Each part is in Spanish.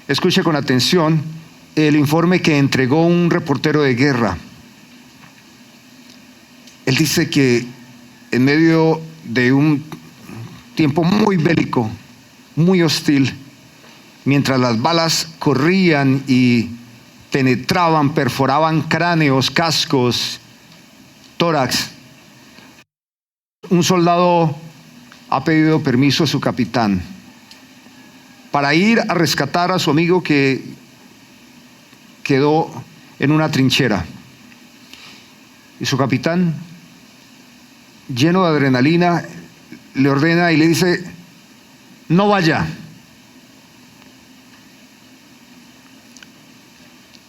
escuche con atención el informe que entregó un reportero de guerra. Él dice que en medio de un tiempo muy bélico, muy hostil, mientras las balas corrían y penetraban, perforaban cráneos, cascos, tórax, un soldado ha pedido permiso a su capitán para ir a rescatar a su amigo que quedó en una trinchera. Y su capitán, lleno de adrenalina, le ordena y le dice: no vaya.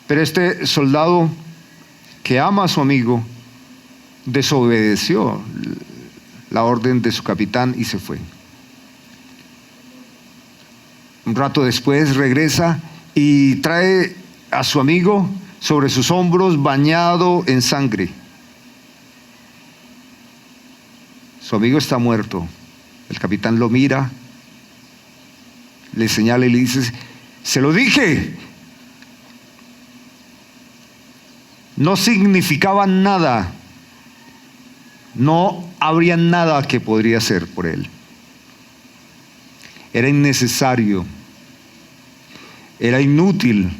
Pero este soldado que ama a su amigo desobedeció la orden de su capitán y se fue. Un rato después regresa y trae a su amigo sobre sus hombros bañado en sangre. Su amigo está muerto. El capitán lo mira, le señala y le dice: se lo dije. No significaba nada. No habría nada que podría hacer por él. Era innecesario. Era inútil.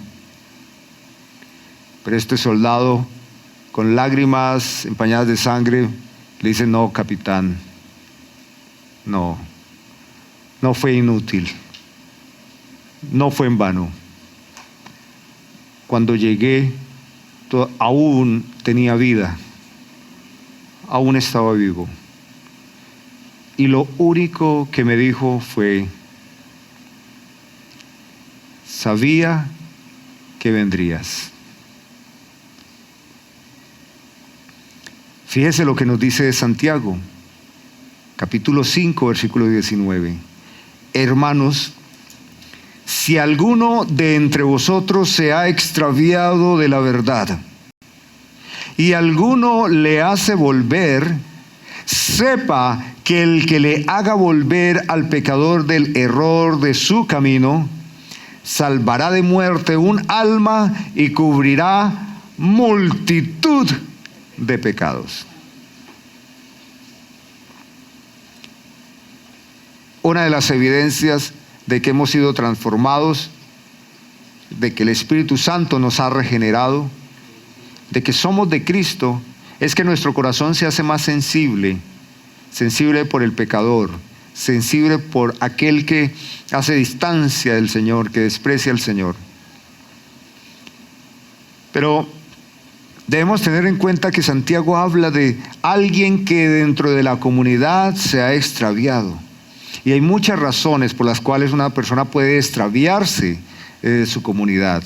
Pero este soldado, con lágrimas empañadas de sangre, le dice: no, capitán, no fue inútil, no fue en vano. Cuando llegué, aún tenía vida, aún estaba vivo. Y lo único que me dijo fue: sabía que vendrías. Fíjese lo que nos dice Santiago, capítulo 5, versículo 19. Hermanos, si alguno de entre vosotros se ha extraviado de la verdad y alguno le hace volver, sepa que el que le haga volver al pecador del error de su camino, salvará de muerte un alma y cubrirá multitud de pecados. Una de las evidencias de que hemos sido transformados, de que el Espíritu Santo nos ha regenerado, de que somos de Cristo, es que nuestro corazón se hace más sensible por el pecador, sensible por aquel que hace distancia del Señor, que desprecia al Señor. Pero debemos tener en cuenta que Santiago habla de alguien que dentro de la comunidad se ha extraviado. Y hay muchas razones por las cuales una persona puede extraviarse de su comunidad.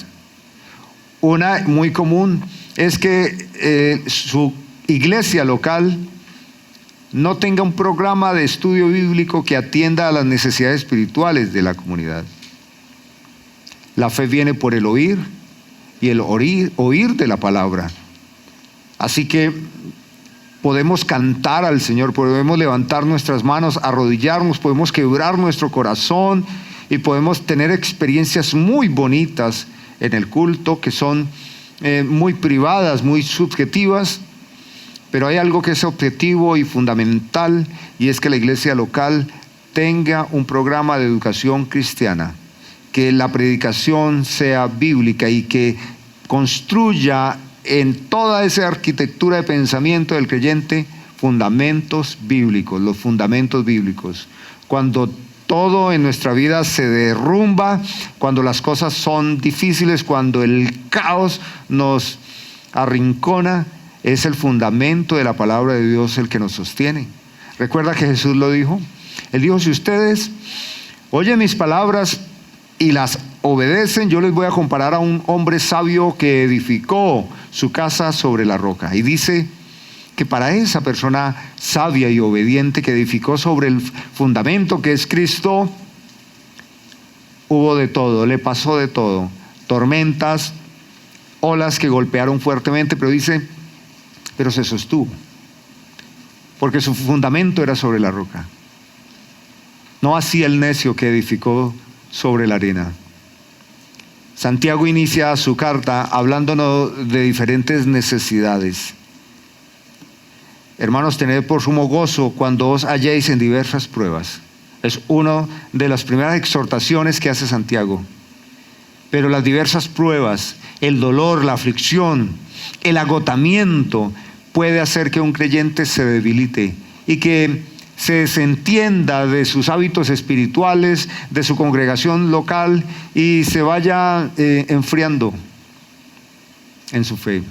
Una muy común es que su iglesia local no tenga un programa de estudio bíblico que atienda a las necesidades espirituales de la comunidad. La fe viene por el oír y el oír de la palabra. Así que podemos cantar al Señor, podemos levantar nuestras manos, arrodillarnos, podemos quebrar nuestro corazón y podemos tener experiencias muy bonitas en el culto que son muy privadas, muy subjetivas, pero hay algo que es objetivo y fundamental, y es que la iglesia local tenga un programa de educación cristiana, que la predicación sea bíblica y que construya en toda esa arquitectura de pensamiento del creyente fundamentos bíblicos, los fundamentos bíblicos. Cuando todo en nuestra vida se derrumba, cuando las cosas son difíciles, cuando el caos nos arrincona, es el fundamento de la palabra de Dios el que nos sostiene. ¿Recuerda que Jesús lo dijo? Él dijo: si ustedes oyen mis palabras y las obedecen, yo les voy a comparar a un hombre sabio que edificó su casa sobre la roca. Y dice que para esa persona sabia y obediente que edificó sobre el fundamento que es Cristo, hubo de todo, le pasó de todo, tormentas, olas que golpearon fuertemente, pero dice, pero se sostuvo, porque su fundamento era sobre la roca. No así el necio que edificó sobre la arena. Santiago inicia su carta hablándonos de diferentes necesidades. Hermanos, tened por sumo gozo cuando os halléis en diversas pruebas. Es una de las primeras exhortaciones que hace Santiago. Pero las diversas pruebas, el dolor, la aflicción, el agotamiento puede hacer que un creyente se debilite y que se desentienda de sus hábitos espirituales, de su congregación local y se vaya enfriando en su fe.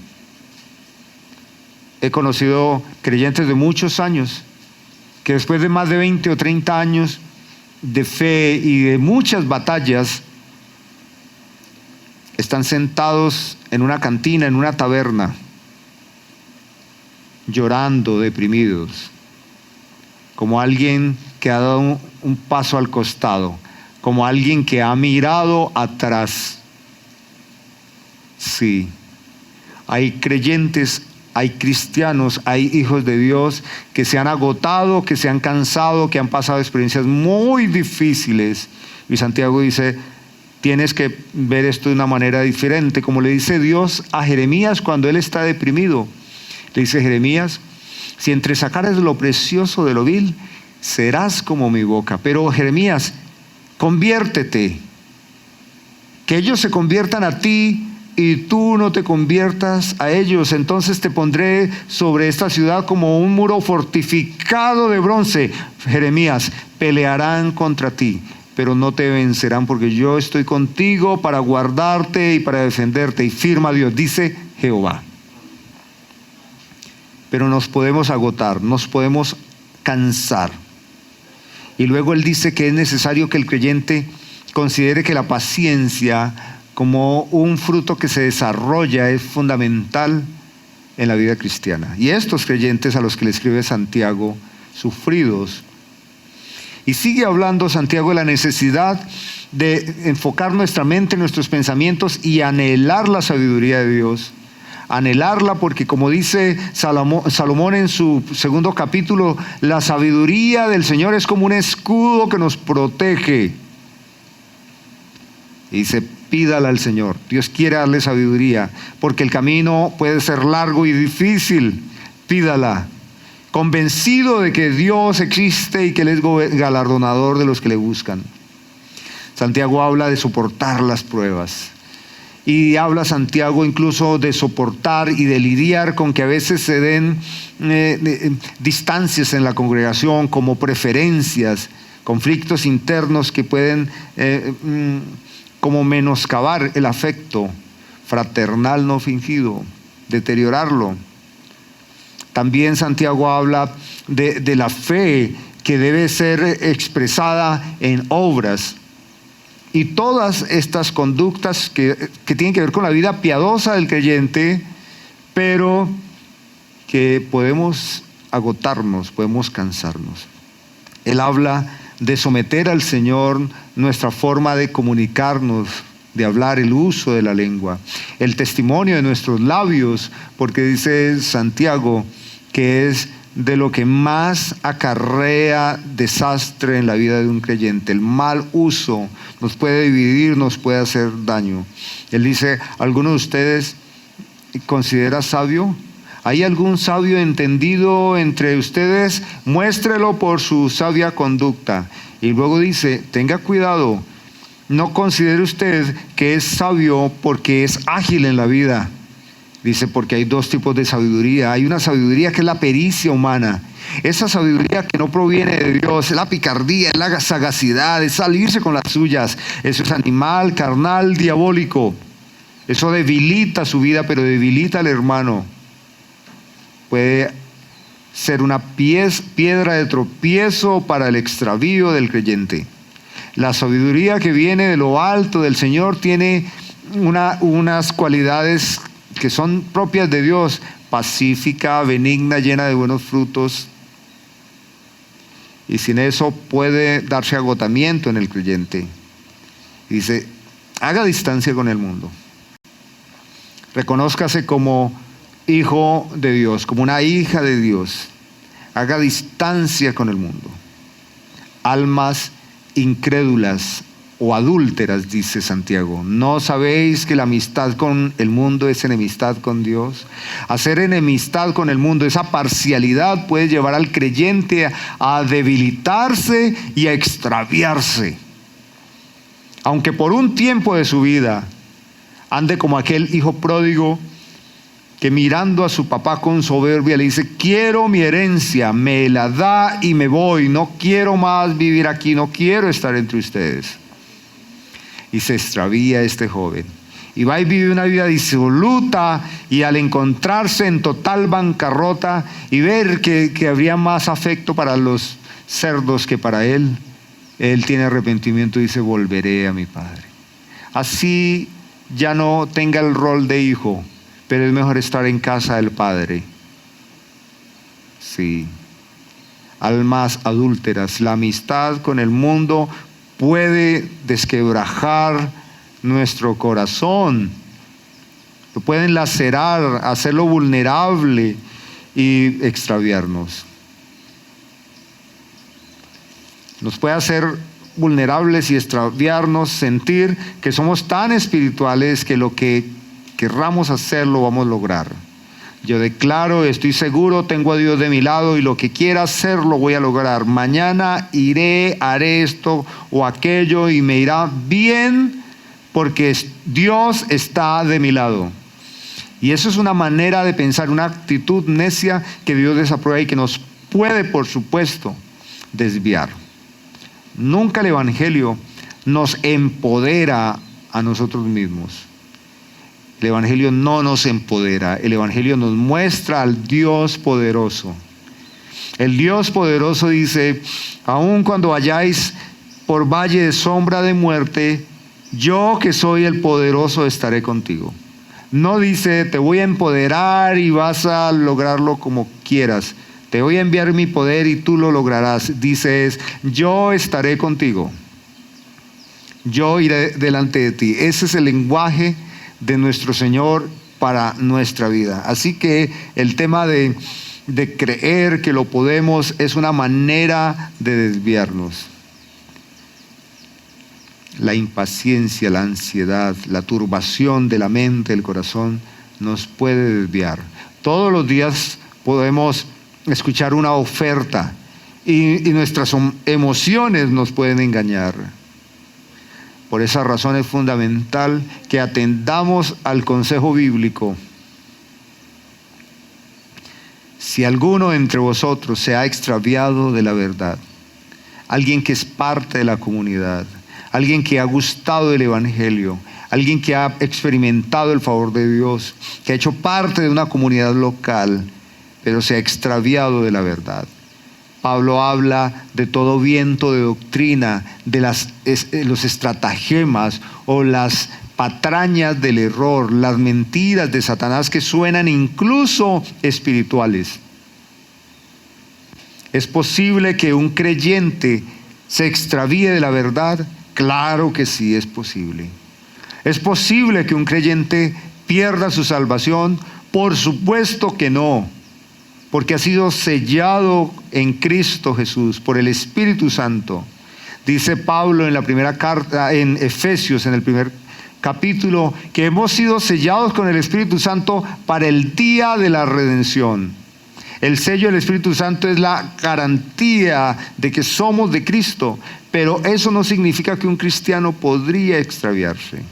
He conocido creyentes de muchos años que después de más de 20 o 30 años de fe y de muchas batallas están sentados en una cantina, en una taberna, llorando, deprimidos, como alguien que ha dado un paso al costado, como alguien que ha mirado atrás. Sí, hay creyentes, hay cristianos, hay hijos de Dios que se han agotado, que se han cansado, que han pasado experiencias muy difíciles. Y Santiago dice, tienes que ver esto de una manera diferente, como le dice Dios a Jeremías cuando él está deprimido. Le dice Jeremías, si entresacares lo precioso de lo vil, serás como mi boca. Pero Jeremías, conviértete, que ellos se conviertan a ti y tú no te conviertas a ellos. Entonces te pondré sobre esta ciudad como un muro fortificado de bronce. Jeremías, pelearán contra ti, pero no te vencerán, porque yo estoy contigo para guardarte y para defenderte. Y firma Dios, dice Jehová. Pero nos podemos agotar, nos podemos cansar. Y luego él dice que es necesario que el creyente considere que la paciencia como un fruto que se desarrolla es fundamental en la vida cristiana. Y estos creyentes a los que le escribe Santiago, sufridos. Y sigue hablando Santiago de la necesidad de enfocar nuestra mente, nuestros pensamientos y anhelar la sabiduría de Dios. Anhelarla porque, como dice Salomón en su segundo capítulo, la sabiduría del Señor es como un escudo que nos protege. Y dice, pídala al Señor. Dios quiere darle sabiduría porque el camino puede ser largo y difícil. Pídala, convencido de que Dios existe y que Él es galardonador de los que le buscan. Santiago habla de soportar las pruebas. Y habla Santiago incluso de soportar y de lidiar con que a veces se den distancias en la congregación, como preferencias, conflictos internos que pueden como menoscabar el afecto fraternal no fingido, deteriorarlo. También Santiago habla de la fe que debe ser expresada en obras. Y todas estas conductas que tienen que ver con la vida piadosa del creyente, pero que podemos agotarnos, podemos cansarnos. Él habla de someter al Señor nuestra forma de comunicarnos, de hablar, el uso de la lengua, el testimonio de nuestros labios, porque dice Santiago que es de lo que más acarrea desastre en la vida de un creyente. El mal uso nos puede dividir, nos puede hacer daño. Él dice, ¿alguno de ustedes considera sabio? ¿Hay algún sabio entendido entre ustedes? Muéstrelo por su sabia conducta. Y luego dice, tenga cuidado, no considere usted que es sabio porque es ágil en la vida. Dice, porque hay dos tipos de sabiduría. Hay una sabiduría que es la pericia humana. Esa sabiduría que no proviene de Dios, es la picardía, es la sagacidad, es salirse con las suyas. Eso es animal, carnal, diabólico. Eso debilita su vida, pero debilita al hermano. Puede ser una piedra de tropiezo para el extravío del creyente. La sabiduría que viene de lo alto del Señor tiene unas cualidades que son propias de Dios: pacífica, benigna, llena de buenos frutos. Y sin eso puede darse agotamiento en el creyente. Dice, haga distancia con el mundo. Reconózcase como hijo de Dios, como una hija de Dios. Haga distancia con el mundo. Almas incrédulas o adúlteras, dice Santiago. ¿No sabéis que la amistad con el mundo es enemistad con Dios? Hacer enemistad con el mundo, esa parcialidad puede llevar al creyente a debilitarse y a extraviarse. Aunque por un tiempo de su vida ande como aquel hijo pródigo que mirando a su papá con soberbia le dice: quiero mi herencia, me la da y me voy, no quiero más vivir aquí, no quiero estar entre ustedes. Y se extravía este joven. Y va y vive una vida disoluta, y al encontrarse en total bancarrota y ver que habría más afecto para los cerdos que para él tiene arrepentimiento y dice: volveré a mi padre. Así ya no tenga el rol de hijo, pero es mejor estar en casa del padre. Sí. Almas adúlteras, la amistad con el mundo puede desquebrajar nuestro corazón, lo pueden lacerar, hacerlo vulnerable y extraviarnos. Nos puede hacer vulnerables y extraviarnos, sentir que somos tan espirituales que lo que querramos hacer lo vamos a lograr. Yo declaro, estoy seguro, tengo a Dios de mi lado y lo que quiera hacer lo voy a lograr. Mañana iré, haré esto o aquello y me irá bien porque Dios está de mi lado. Y eso es una manera de pensar, una actitud necia que Dios desaprueba y que nos puede, por supuesto, desviar. Nunca el Evangelio nos empodera a nosotros mismos. El Evangelio no nos empodera, el Evangelio nos muestra al Dios poderoso. El Dios poderoso dice: aun cuando vayáis por valle de sombra de muerte, yo que soy el poderoso estaré contigo. No dice: te voy a empoderar y vas a lograrlo como quieras. Te voy a enviar mi poder y tú lo lograrás. Dice: yo estaré contigo. Yo iré delante de ti. Ese es el lenguaje de nuestro Señor para nuestra vida. Así que el tema de creer que lo podemos es una manera de desviarnos. La impaciencia, la ansiedad, la turbación de la mente, del corazón, nos puede desviar. Todos los días podemos escuchar una oferta y nuestras emociones nos pueden engañar. Por esa razón es fundamental que atendamos al consejo bíblico. Si alguno entre vosotros se ha extraviado de la verdad, alguien que es parte de la comunidad, alguien que ha gustado del Evangelio, alguien que ha experimentado el favor de Dios, que ha hecho parte de una comunidad local, pero se ha extraviado de la verdad. Pablo habla de todo viento de doctrina, de los estratagemas o las patrañas del error, las mentiras de Satanás que suenan incluso espirituales. ¿Es posible que un creyente se extravíe de la verdad? Claro que sí, es posible. ¿Es posible que un creyente pierda su salvación? Por supuesto que no. Porque ha sido sellado en Cristo Jesús por el Espíritu Santo. Dice Pablo en la primera carta, en Efesios, en el primer capítulo, que hemos sido sellados con el Espíritu Santo para el día de la redención. El sello del Espíritu Santo es la garantía de que somos de Cristo, pero eso no significa que un cristiano podría extraviarse.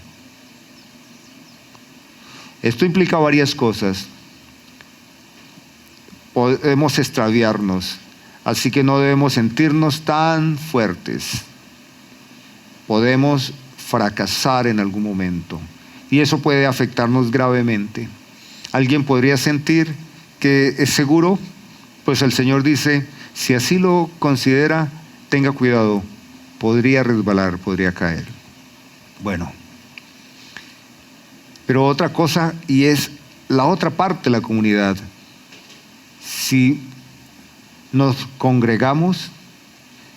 Esto implica varias cosas. Podemos extraviarnos, así que no debemos sentirnos tan fuertes. Podemos fracasar en algún momento y eso puede afectarnos gravemente. Alguien podría sentir que es seguro, pues el Señor dice: si así lo considera, tenga cuidado, podría resbalar, podría caer. Bueno, pero otra cosa, y es la otra parte de la comunidad. Si nos congregamos,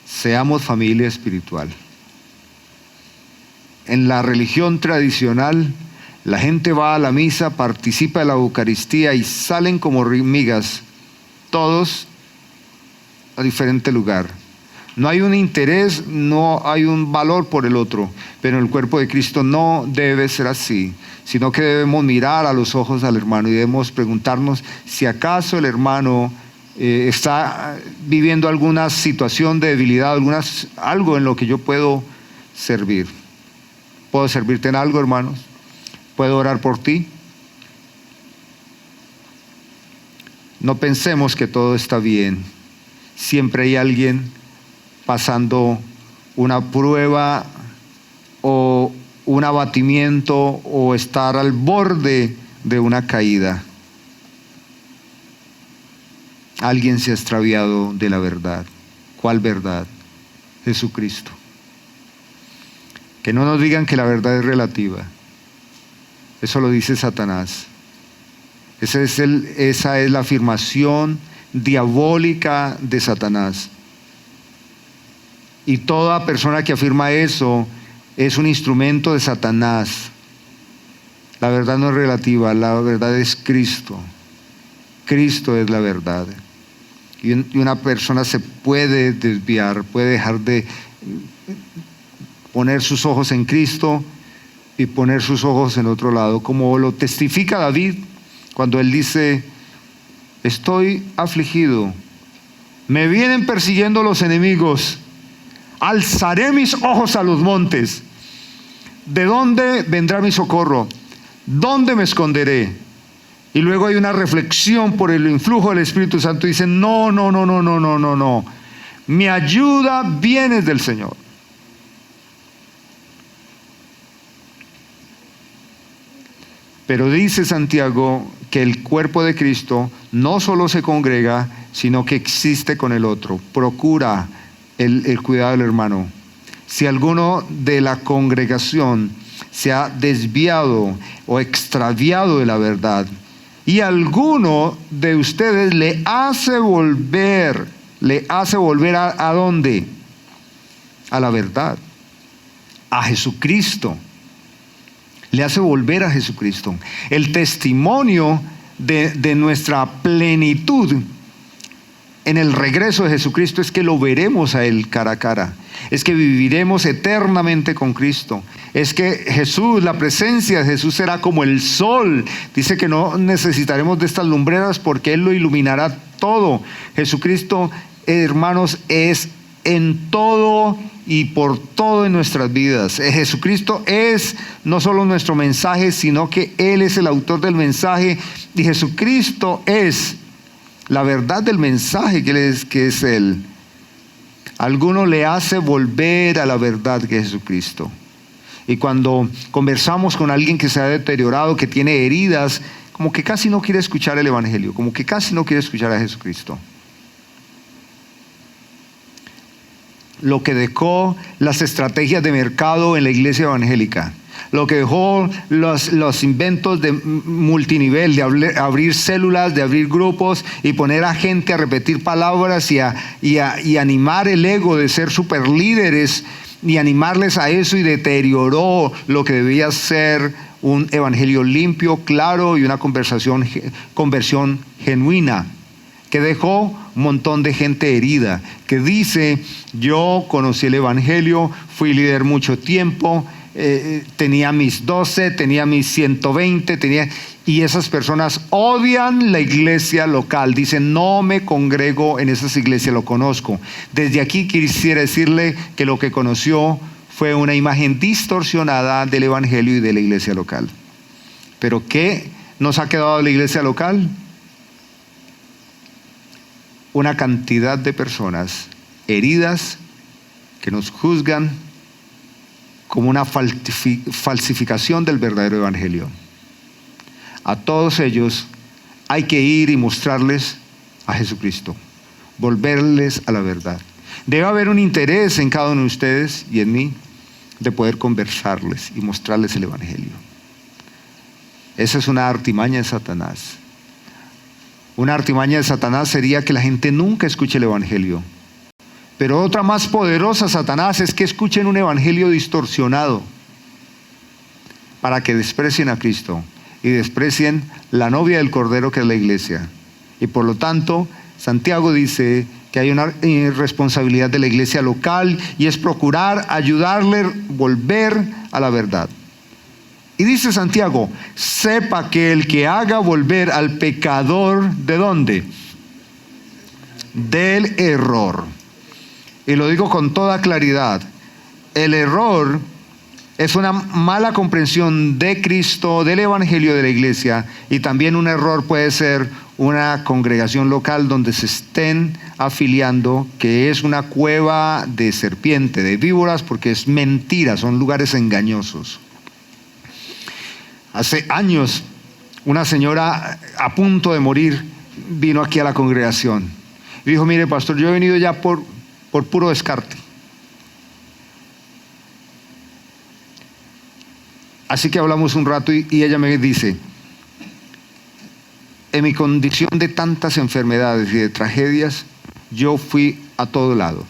seamos familia espiritual. En la religión tradicional, la gente va a la misa, participa de la Eucaristía y salen como hormigas, todos a diferente lugar. No hay un interés, no hay un valor por el otro, pero en el cuerpo de Cristo no debe ser así, sino que debemos mirar a los ojos al hermano y debemos preguntarnos si acaso el hermano está viviendo alguna situación de debilidad, algo en lo que yo puedo servir. ¿Puedo servirte en algo, hermanos? ¿Puedo orar por ti? No pensemos que todo está bien. Siempre hay alguien pasando una prueba o un abatimiento o estar al borde de una caída. Alguien se ha extraviado de la verdad. ¿Cuál verdad? Jesucristo. Que no nos digan que la verdad es relativa. Eso lo dice Satanás. Esa es la afirmación diabólica de Satanás. Y toda persona que afirma eso es un instrumento de Satanás. La verdad no es relativa, la verdad es Cristo. Cristo es la verdad. Y una persona se puede desviar, puede dejar de poner sus ojos en Cristo y poner sus ojos en otro lado, como lo testifica David cuando él dice: estoy afligido, me vienen persiguiendo los enemigos, alzaré mis ojos a los montes. ¿De dónde vendrá mi socorro? ¿Dónde me esconderé? Y luego hay una reflexión por el influjo del Espíritu Santo y dice: no. Mi ayuda viene del Señor. Pero dice Santiago que el cuerpo de Cristo no solo se congrega, sino que existe con el otro. Procura el cuidado del hermano. Si alguno de la congregación se ha desviado o extraviado de la verdad, y alguno de ustedes le hace volver ¿a dónde? A la verdad, a Jesucristo. Le hace volver a Jesucristo. El testimonio de nuestra plenitud en el regreso de Jesucristo es que lo veremos a Él cara a cara. Es que viviremos eternamente con Cristo. Es que Jesús, la presencia de Jesús será como el sol. Dice que no necesitaremos de estas lumbreras porque Él lo iluminará todo. Jesucristo, hermanos, es en todo y por todo en nuestras vidas. Jesucristo es no solo nuestro mensaje, sino que Él es el autor del mensaje, y Jesucristo es la verdad del mensaje que es Él. Alguno le hace volver a la verdad que es Jesucristo. Y cuando conversamos con alguien que se ha deteriorado, que tiene heridas, como que casi no quiere escuchar el Evangelio, como que casi no quiere escuchar a Jesucristo. Lo que dejó las estrategias de mercado en la iglesia evangélica, lo que dejó los inventos de multinivel, de abrir células, de abrir grupos y poner a gente a repetir palabras y animar el ego de ser superlíderes y animarles a eso, y deterioró lo que debía ser un evangelio limpio, claro, y una conversión genuina, que dejó un montón de gente herida, que dice: yo conocí el evangelio, fui líder mucho tiempo, tenía mis 12, tenía mis 120, y esas personas odian la iglesia local. Dicen: no me congrego en esas iglesias, lo conozco. Desde aquí quisiera decirle que lo que conoció fue una imagen distorsionada del evangelio y de la iglesia local. ¿Pero qué nos ha quedado de la iglesia local? Una cantidad de personas heridas que nos juzgan como una falsificación del verdadero evangelio. A todos ellos hay que ir y mostrarles a Jesucristo, volverles a la verdad. Debe haber un interés en cada uno de ustedes y en mí de poder conversarles y mostrarles el evangelio. Esa es una artimaña de Satanás. Una artimaña de Satanás sería que la gente nunca escuche el evangelio. Pero otra más poderosa, Satanás, es que escuchen un evangelio distorsionado para que desprecien a Cristo y desprecien la novia del Cordero, que es la iglesia. Y por lo tanto, Santiago dice que hay una responsabilidad de la iglesia local y es procurar ayudarle a volver a la verdad. Y dice Santiago, sepa que el que haga volver al pecador, ¿de dónde? Del error. Y lo digo con toda claridad, el error es una mala comprensión de Cristo, del evangelio de la iglesia, y también un error puede ser una congregación local donde se estén afiliando, que es una cueva de serpiente, de víboras, porque es mentira, son lugares engañosos. Hace años, una señora a punto de morir vino aquí a la congregación y dijo, mire pastor, yo he venido ya por puro descarte. Así que hablamos un rato y ella me dice, en mi condición de tantas enfermedades y de tragedias, yo fui a todo lado.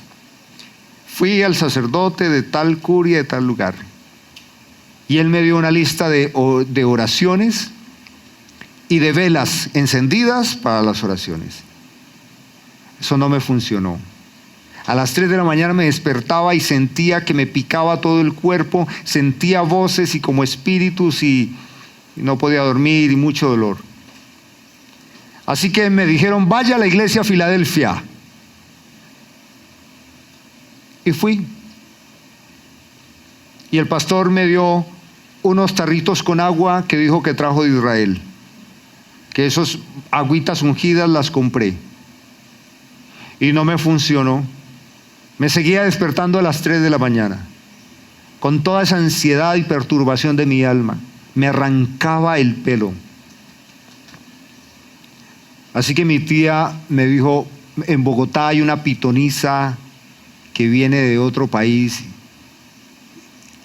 Fui al sacerdote de tal curia, de tal lugar. Y él me dio una lista de oraciones y de velas encendidas para las oraciones. Eso no me funcionó. A las 3 de la mañana me despertaba y sentía que me picaba todo el cuerpo, sentía voces y como espíritus y no podía dormir y mucho dolor. Así que me dijeron, vaya a la iglesia Filadelfia. Y fui. Y el pastor me dio unos tarritos con agua que dijo que trajo de Israel. Que esas agüitas ungidas las compré. Y no me funcionó. Me seguía despertando a las 3 de la mañana. Con toda esa ansiedad y perturbación de mi alma. Me arrancaba el pelo. Así que mi tía me dijo, en Bogotá hay una pitonisa que viene de otro país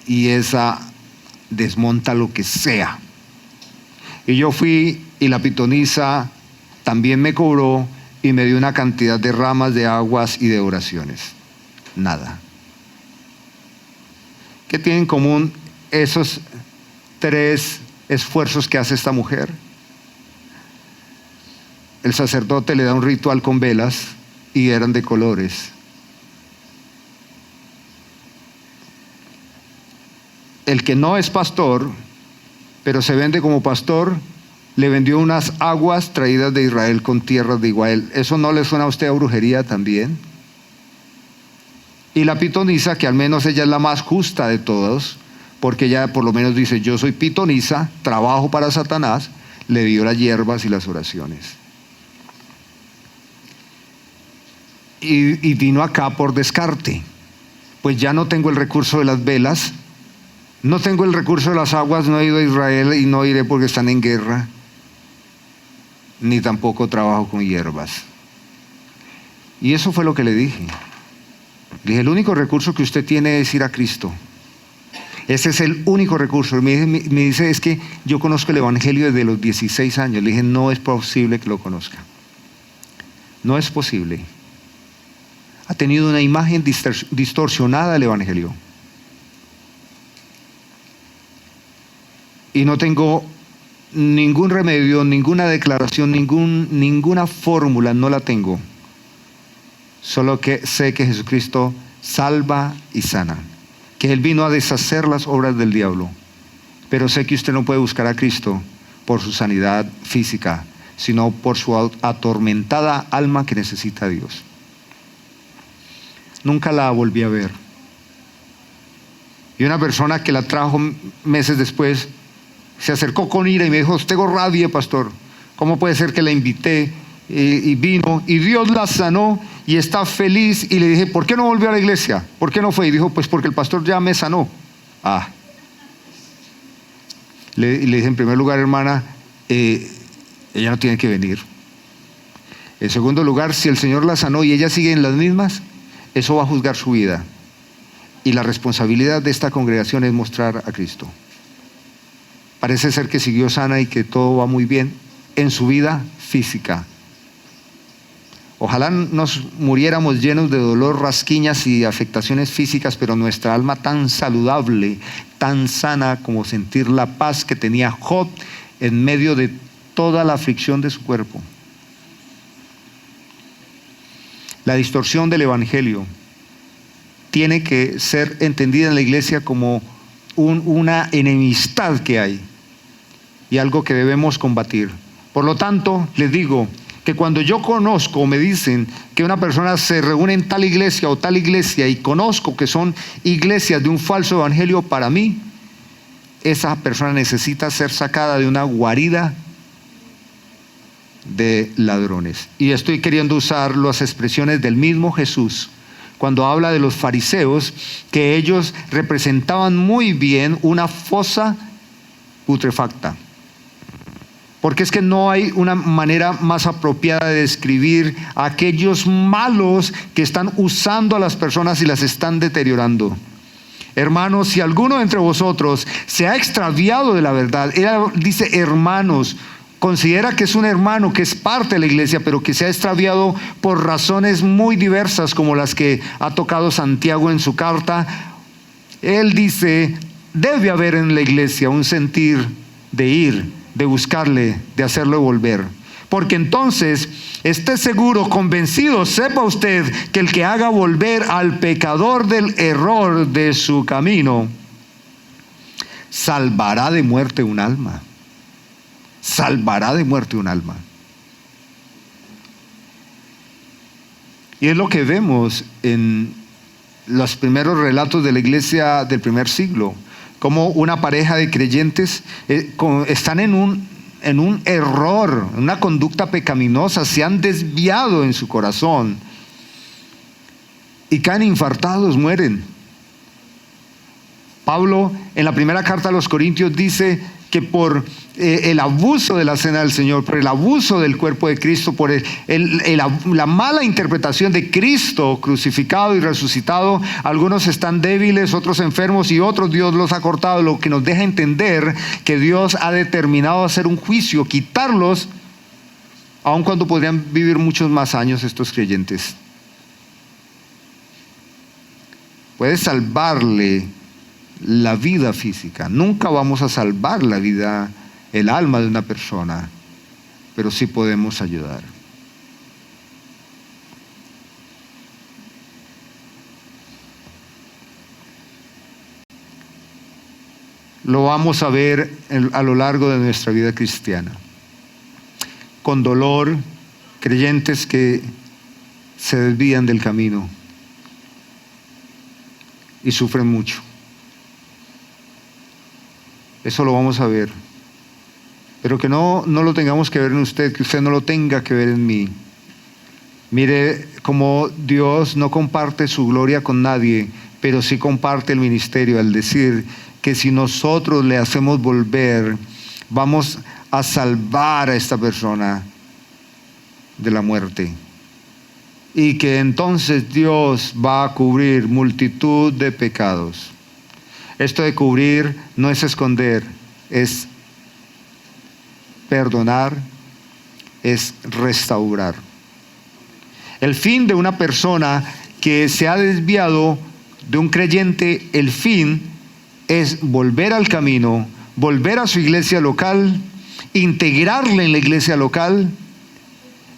y esa desmonta lo que sea. Y yo fui y la pitonisa también me cobró y me dio una cantidad de ramas de aguas y de oraciones. Nada. ¿Qué tienen en común esos 3 esfuerzos que hace esta mujer? El sacerdote le da un ritual con velas y eran de colores. El que no es pastor, pero se vende como pastor, le vendió unas aguas traídas de Israel con tierras de Israel. ¿Eso no le suena a usted a brujería también? Y la pitonisa, que al menos ella es la más justa de todos, porque ella por lo menos dice, yo soy pitonisa, trabajo para Satanás, le dio las hierbas y las oraciones. Y vino acá por descarte. Pues ya no tengo el recurso de las velas, no tengo el recurso de las aguas, no he ido a Israel y no iré porque están en guerra, ni tampoco trabajo con hierbas. Y eso fue lo que le dije. Le dije, el único recurso que usted tiene es ir a Cristo. Ese es el único recurso. Me dice, es que yo conozco el evangelio desde los 16 años. Le dije, no es posible que lo conozca. No es posible. Ha tenido una imagen distorsionada del evangelio. Y no tengo ningún remedio, ninguna declaración, ninguna fórmula, no la tengo. Solo que sé que Jesucristo salva y sana. Que Él vino a deshacer las obras del diablo. Pero sé que usted no puede buscar a Cristo por su sanidad física, sino por su atormentada alma que necesita a Dios. Nunca la volví a ver. Y una persona que la trajo meses después se acercó con ira y me dijo, tengo rabia, pastor. ¿Cómo puede ser que la invité y vino y Dios la sanó y está feliz? Y le dije, ¿por qué no volvió a la iglesia? ¿Por qué no fue? Y dijo, pues porque el pastor ya me sanó. Le dije, en primer lugar, hermana, ella no tiene que venir. En segundo lugar, si el Señor la sanó y ella sigue en las mismas, eso va a juzgar su vida. Y la responsabilidad de esta congregación es mostrar a Cristo. Parece ser que siguió sana y que todo va muy bien en su vida física. Ojalá nos muriéramos llenos de dolor, rasquiñas y afectaciones físicas, pero nuestra alma tan saludable, tan sana como sentir la paz que tenía Job en medio de toda la aflicción de su cuerpo. La distorsión del evangelio tiene que ser entendida en la iglesia como una enemistad que hay y algo que debemos combatir. Por lo tanto, les digo que cuando yo conozco o me dicen que una persona se reúne en tal iglesia o tal iglesia y conozco que son iglesias de un falso evangelio, para mí, esa persona necesita ser sacada de una guarida de ladrones. Y estoy queriendo usar las expresiones del mismo Jesús cuando habla de los fariseos, que ellos representaban muy bien una fosa putrefacta. Porque es que no hay una manera más apropiada de describir a aquellos malos que están usando a las personas y las están deteriorando. Hermanos, si alguno de entre vosotros se ha extraviado de la verdad, él dice hermanos, considera que es un hermano, que es parte de la iglesia, pero que se ha extraviado por razones muy diversas, como las que ha tocado Santiago en su carta. Él dice, debe haber en la iglesia un sentir de ir, de buscarle, de hacerlo volver. Porque entonces, esté seguro, convencido, sepa usted que el que haga volver al pecador del error de su camino, salvará de muerte un alma. Salvará de muerte un alma. Y es lo que vemos en los primeros relatos de la iglesia del primer siglo, como una pareja de creyentes están en un error, en una conducta pecaminosa, se han desviado en su corazón y caen infartados, mueren. Pablo en la primera carta a los Corintios dice que por el abuso de la cena del Señor, por el abuso del cuerpo de Cristo, por la mala interpretación de Cristo crucificado y resucitado, algunos están débiles, otros enfermos y otros Dios los ha cortado, lo que nos deja entender que Dios ha determinado hacer un juicio, quitarlos, aun cuando podrían vivir muchos más años estos creyentes. Puede salvarle la vida física. Nunca vamos a salvar la vida, el alma de una persona, pero sí podemos ayudar. Lo vamos a ver a lo largo de nuestra vida cristiana. Con dolor, creyentes que se desvían del camino y sufren mucho. Eso lo vamos a ver. Pero que no lo tengamos que ver en usted, que usted no lo tenga que ver en mí. Mire cómo Dios no comparte su gloria con nadie, pero sí comparte el ministerio al decir que si nosotros le hacemos volver, vamos a salvar a esta persona de la muerte. Y que entonces Dios va a cubrir multitud de pecados. Esto de cubrir no es esconder, es perdonar, es restaurar. El fin de una persona que se ha desviado, de un creyente, el fin es volver al camino, volver a su iglesia local, integrarle en la iglesia local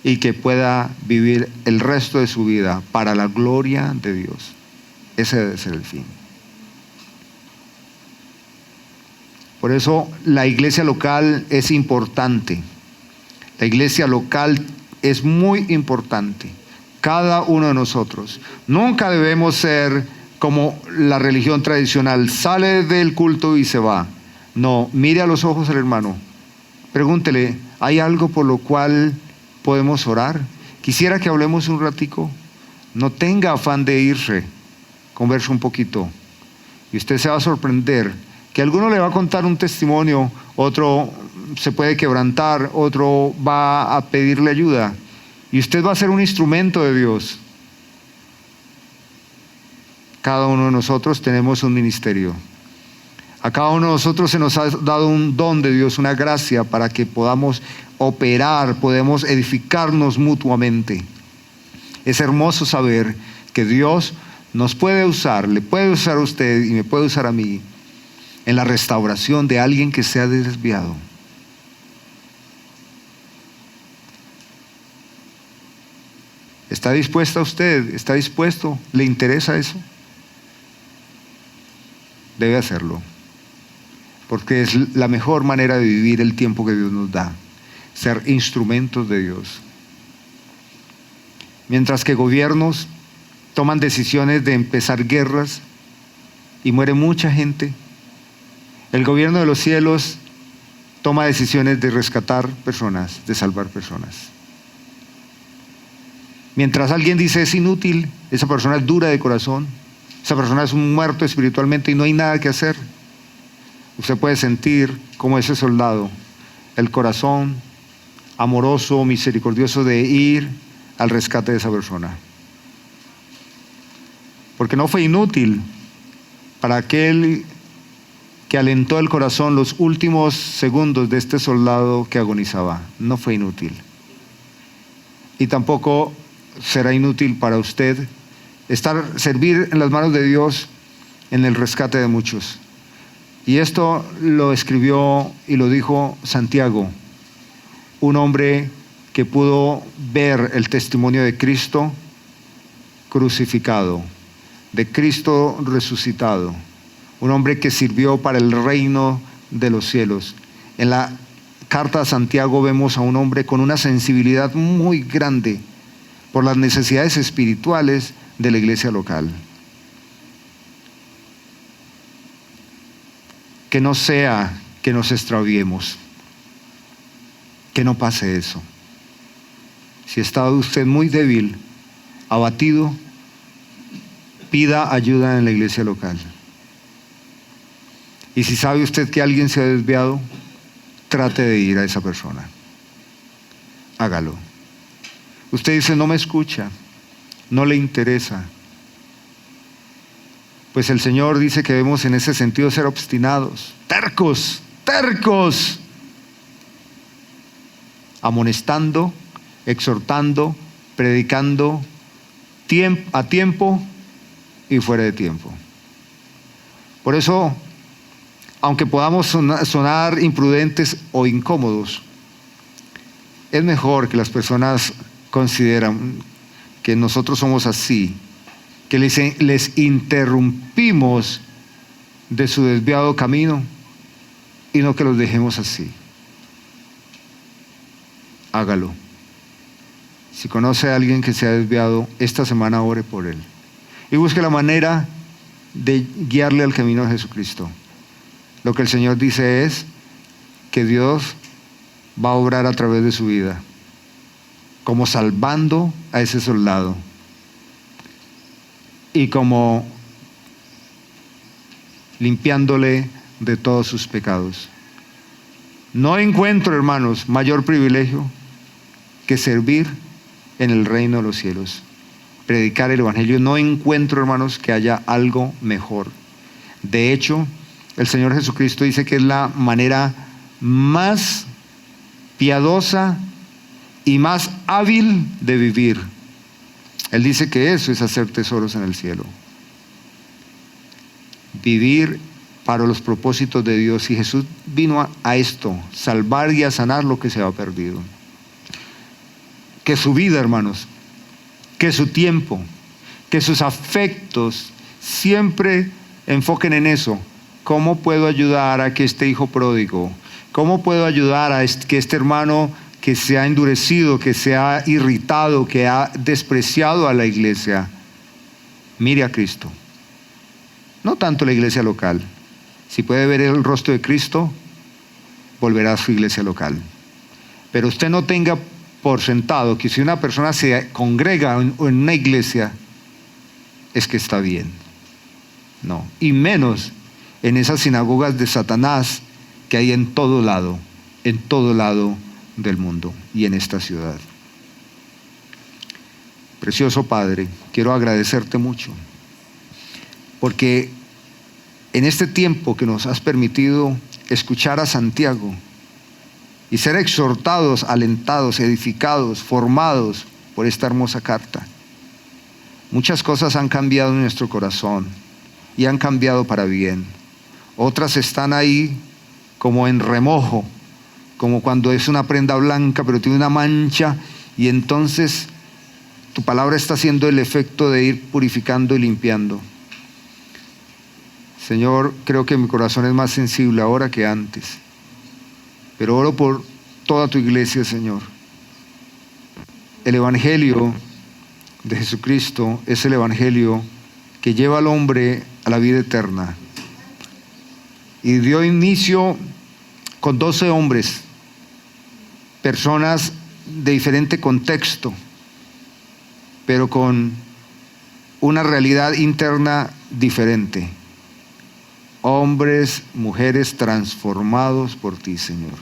y que pueda vivir el resto de su vida para la gloria de Dios. Ese debe ser el fin. Por eso la iglesia local es importante. La iglesia local es muy importante. Cada uno de nosotros. Nunca debemos ser como la religión tradicional. Sale del culto y se va. No, mire a los ojos al hermano. Pregúntele, ¿hay algo por lo cual podemos orar? Quisiera que hablemos un ratico. No tenga afán de irse. Converse un poquito. Y usted se va a sorprender que alguno le va a contar un testimonio, otro se puede quebrantar, otro va a pedirle ayuda. Y usted va a ser un instrumento de Dios. Cada uno de nosotros tenemos un ministerio. A cada uno de nosotros se nos ha dado un don de Dios, una gracia para que podamos operar, podemos edificarnos mutuamente. Es hermoso saber que Dios nos puede usar, le puede usar a usted y me puede usar a mí en la restauración de alguien que se ha desviado. ¿Está dispuesta usted? ¿Está dispuesto? ¿Le interesa eso? Debe hacerlo, porque es la mejor manera de vivir el tiempo que Dios nos da, ser instrumentos de Dios. Mientras que gobiernos toman decisiones de empezar guerras y muere mucha gente, el gobierno de los cielos toma decisiones de rescatar personas, de salvar personas. Mientras alguien dice es inútil, esa persona es dura de corazón, esa persona es un muerto espiritualmente y no hay nada que hacer. Usted puede sentir como ese soldado, el corazón amoroso, misericordioso de ir al rescate de esa persona. Porque no fue inútil para aquel que alentó el corazón los últimos segundos de este soldado que agonizaba. No fue inútil. Y tampoco será inútil para usted servir en las manos de Dios en el rescate de muchos. Y esto lo escribió y lo dijo Santiago, un hombre que pudo ver el testimonio de Cristo crucificado, de Cristo resucitado, un hombre que sirvió para el reino de los cielos. En la carta a Santiago vemos a un hombre con una sensibilidad muy grande por las necesidades espirituales de la iglesia local. Que no sea que nos extraviemos, que no pase eso. Si está usted muy débil, abatido, pida ayuda en la iglesia local. Y si sabe usted que alguien se ha desviado, trate de ir a esa persona. Hágalo. Usted dice, no me escucha, no le interesa. Pues el Señor dice que debemos en ese sentido ser obstinados, tercos, amonestando, exhortando, predicando a tiempo y fuera de tiempo. Por eso, aunque podamos sonar imprudentes o incómodos, es mejor que las personas consideran que nosotros somos así, que les interrumpimos de su desviado camino y no que los dejemos así. Hágalo. Si conoce a alguien que se ha desviado, esta semana ore por él y busque la manera de guiarle al camino de Jesucristo. Lo que el Señor dice es que Dios va a obrar a través de su vida, como salvando a ese soldado y como limpiándole de todos sus pecados. No encuentro, hermanos, mayor privilegio que servir en el reino de los cielos, predicar el evangelio. No encuentro, hermanos, que haya algo mejor. De hecho, el Señor Jesucristo dice que es la manera más piadosa y más hábil de vivir. Él dice que eso es hacer tesoros en el cielo. Vivir para los propósitos de Dios. Y Jesús vino a esto, salvar y a sanar lo que se ha perdido. Que su vida, hermanos, que su tiempo, que sus afectos siempre enfoquen en eso. ¿Cómo puedo ayudar a que este hijo pródigo? ¿Cómo puedo ayudar a que este hermano que se ha endurecido, que se ha irritado, que ha despreciado a la iglesia, mire a Cristo? No tanto la iglesia local. Si puede ver el rostro de Cristo, volverá a su iglesia local. Pero usted no tenga por sentado que si una persona se congrega en una iglesia, es que está bien. No. Y menos en esas sinagogas de Satanás que hay en todo lado del mundo y en esta ciudad. Precioso Padre, quiero agradecerte mucho, porque en este tiempo que nos has permitido escuchar a Santiago y ser exhortados, alentados, edificados, formados por esta hermosa carta, muchas cosas han cambiado en nuestro corazón y han cambiado para bien. Otras están ahí como en remojo, como cuando es una prenda blanca pero tiene una mancha y entonces Tu palabra está haciendo el efecto de ir purificando y limpiando. Señor, creo que mi corazón es más sensible ahora que antes. Pero oro por toda tu iglesia, Señor. El Evangelio de Jesucristo es el Evangelio que lleva al hombre a la vida eterna. Y dio inicio con 12 hombres, personas de diferente contexto, pero con una realidad interna diferente. Hombres, mujeres transformados por ti, Señor.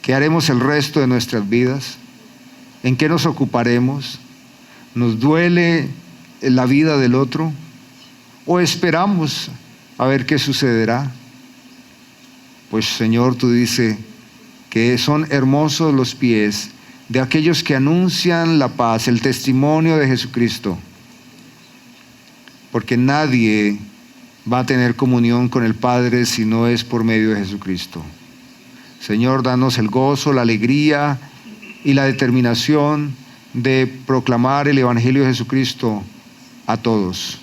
¿Qué haremos el resto de nuestras vidas? ¿En qué nos ocuparemos? ¿Nos duele la vida del otro? ¿O esperamos a ver qué sucederá? Pues, Señor, tú dices que son hermosos los pies de aquellos que anuncian la paz, el testimonio de Jesucristo. Porque nadie va a tener comunión con el Padre si no es por medio de Jesucristo. Señor, danos el gozo, la alegría y la determinación de proclamar el Evangelio de Jesucristo a todos.